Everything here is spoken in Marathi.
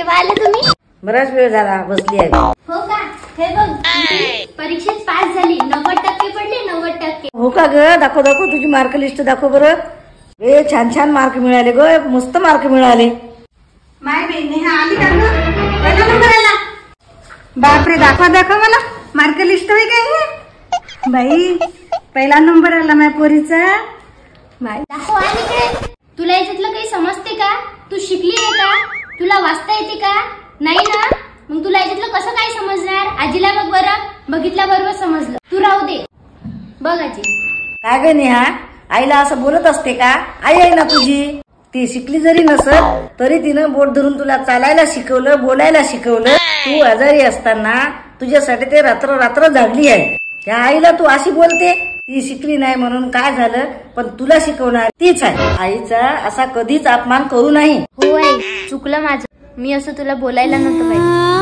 केव्हा आले तुम्ही? बराच वेळ झाला, बसली आहे. हो का? हे बघ, परीक्षेत पास झाली, 90% पडले, 90%. हो का ग? दाखव दाखव, तुझी मार्क लिस्ट दाखव बरं. ए छान छान मार्क मिळाले ग, मस्त मार्क मिळाले. माय बहिणी हा आली का ग? पहिला नंबर आला. बापरे, दाखवा दाखवा मला मार्क लिस्ट होई काय हे? बाई पहिला नंबर आला माझ्या पोरीचा. बाई दाखव आणि इकडे. तुला याच्यातलं काही समजते का? तू शिकली आहे का? तुला वाचता येते का? नाही ना? मग तुला याच्यातलं कसं काय समजणार? आजीला बघ बरं, बघितल्या बरोबर समजलं. तू राहू दे, बघ आजी. काय ग नेहा, आईला असं बोलत असते का? आई आहे ना तुझी, ती शिकली जरी नसत तरी तिनं बोट धरून तुला चालायला शिकवलं, बोलायला शिकवलं. तू आजारी असताना तुझ्यासाठी ते रात्र रात्र जागली आहे. त्या आईला तू अशी बोलते, ती शिकली नाही म्हणून काय झालं, पण तुला शिकवणार तीच आहे. आईचा असा कधीच अपमान करू नाही. हो आई, चुकलं माझं, मी असं तुला बोलायला नव्हतं पाहिजे.